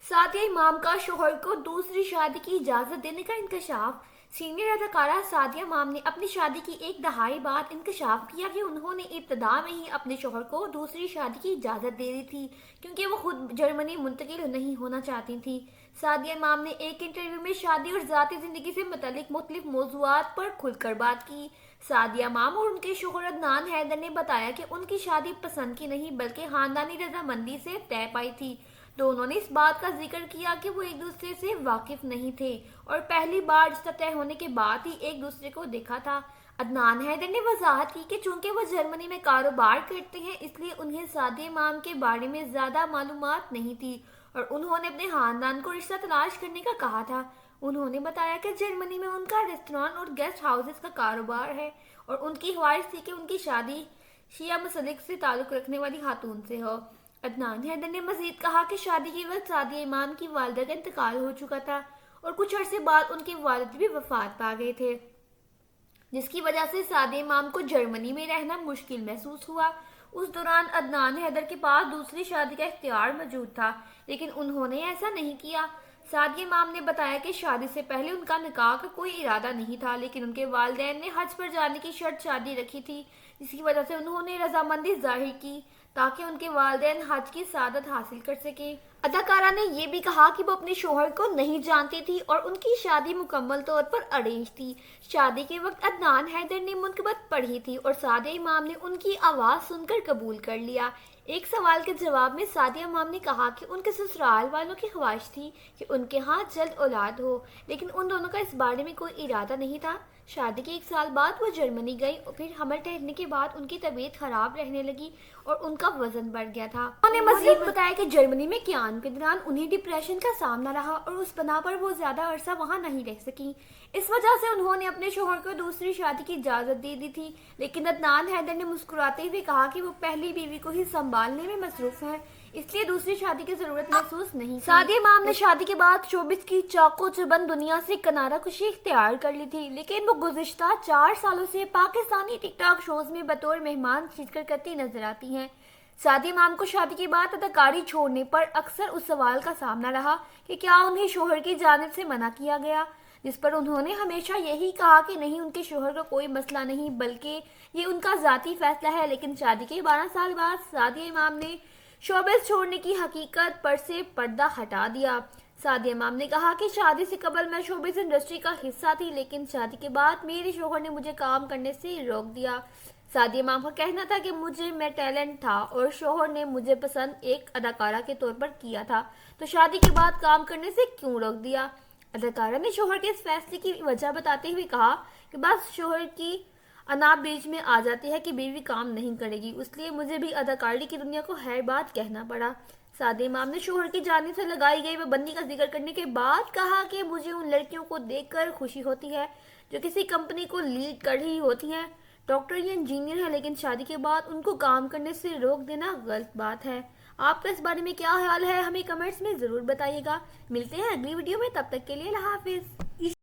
सादिया इमाम का शोहर को दूसरी शादी की इजाजत देने का इंकशाफ। सीनियर अदाकारा सादिया इमाम ने अपनी शादी की एक दहाई बाद इंकशाफ किया कि उन्होंने इब्तदा में ही अपने शोहर को दूसरी शादी की इजाज़त दे दी थी क्योंकि वो खुद जर्मनी मुंतकिल नहीं होना चाहती थी। सादिया इमाम ने एक इंटरव्यू में शादी और ज़ाती ज़िंदगी से मुतल्लिक मुख्तलिफ मौज़ूआत पर खुलकर बात की। सादिया इमाम और उनके शोहर अदनान हैदर ने बताया कि उनकी शादी पसंद की नहीं बल्कि ख़ानदानी रजामंदी से तय पाई थी। दोनों ने इस बात का जिक्र किया कि वो एक दूसरे से वाकिफ नहीं थे और पहली बार रिश्ता तय होने के बाद ही एक दूसरे को देखा था। अदनान हैदर ने वजाहत की कि चूंकि वो जर्मनी में कारोबार करते हैं इसलिए उन्हें सादिया इमाम के बारे में ज़्यादा मालूमात नहीं थी और उन्होंने अपने खानदान को रिश्ता तलाश करने का कहा था। उन्होंने बताया कि जर्मनी में उनका रेस्टोरेंट और गेस्ट हाउसेस का कारोबार है और उनकी ख्वाहिश थी कि उनकी शादी शिया मसलिक से ताल्लुक़ रखने वाली खातून से हो। अदनान हैदर ने मजीद कहा कि शादी के वक्त सादिया इमाम की वालिदा का इंतकाल हो चुका था और कुछ अरसे बाद उनके वालिद भी वफात पा गए थे, जिसकी वजह से सादिया इमाम को जर्मनी में रहना मुश्किल महसूस हुआ। उस दौरान अदनान हैदर के पास दूसरी शादी का इख्तियार मौजूद था, लेकिन उन्होंने ऐसा नहीं किया। सादिया इमाम ने बताया कि शादी से पहले उनका निकाह का कोई इरादा नहीं था, लेकिन उनके वालिदैन ने हज पर जाने की शर्त शादी रखी थी, जिसकी वजह से उन्होंने रजामंदी जाहिर की ताकि उनके वालिदैन हज की सादत हासिल कर सके। अदाकारा ने यह भी कहा कि वो अपने शोहर को नहीं जानती थी और उनकी शादी मुकम्मल तौर पर अरेंज थी। शादी के वक्त अदनान हैदर ने मुनकबत पढ़ी थी और सादिया इमाम ने उनकी आवाज़ सुनकर कबूल कर लिया। एक सवाल के जवाब में सादिया इमाम ने कहा कि उनके ससुराल वालों की ख्वाहिश थी कि उनके यहाँ जल्द औलाद हो, लेकिन उन दोनों का इस बारे में कोई इरादा नहीं था। शादी के 1 साल बाद वो जर्मनी गई और फिर हमल ठहरने के बाद उनकी तबीयत खराब रहने लगी और उनका वजन बढ़ गया था। उन्होंने मजीद बताया कि जर्मनी में क़याम के दौरान उन्हें डिप्रेशन का सामना रहा और उस बना पर वो ज़्यादा अरसा वहाँ नहीं रह सकी। इस वजह से उन्होंने अपने शोहर को दूसरी शादी की इजाज़त दे दी थी, लेकिन अदनान हैदर ने मुस्कुराते हुए कहा कि वो पहली बीवी को ही संभालने में मसरूफ़ हैं, इसलिए दूसरी शादी की जरूरत महसूस नहीं। सादिया इमाम ने शादी के बाद शोबिस की चाको चुबंद दुनिया से किनारा कुशी इख्तियार कर ली थी, लेकिन वो गुज़िश्ता 4 सालों से पाकिस्तानी टिकटॉक शोज में बतौर मेहमान शिरकत करती नजर आती हैं। सादिया इमाम को शादी के बाद अदाकारी छोड़ने पर अक्सर उस सवाल का सामना रहा कि क्या उन्हें शोहर की जानिब से मना किया गया, जिस पर उन्होंने हमेशा यही कहा कि नहीं, उनके शोहर का कोई मसला नहीं बल्कि ये उनका ज़ाती फैसला है। लेकिन शादी के 12 साल बाद सादिया इमाम ने शोबिस छोड़ने की हकीकत पर से पर्दा हटा दिया। सादिया इमाम ने कहा कि शादी से कबल मैं शोबिस इंडस्ट्री का हिस्सा थी, लेकिन शादी के बाद मेरे शोहर ने मुझे काम करने से रोक दिया। सादिया इमाम का कहना था कि मुझे में टैलेंट था और शोहर ने मुझे पसंद एक अदाकारा के तौर पर किया था, तो शादी के बाद काम करने से क्यों रोक दिया। अदाकारा ने शोहर के इस फैसले की वजह बताते हुए कहा कि बस शोहर की अना बीच में आ जाती है कि बीवी काम नहीं करेगी, इसलिए मुझे भी अदाकारी की दुनिया को हर बात कहना पड़ा। सादिया इमाम ने शोहर की जानिब से लगाई गई पाबंदी का जिक्र करने के बाद कहा कि मुझे उन लड़कियों को देखकर खुशी होती है जो किसी कंपनी को लीड कर रही होती हैं, डॉक्टर या इंजीनियर है, लेकिन शादी के बाद उनको काम करने से रोक देना गलत बात है। आपका इस बारे में क्या ख्याल है, हमें कमेंट्स में ज़रूर बताइएगा। मिलते हैं अगली वीडियो में, तब तक के लिए अल्लाह हाफिज़।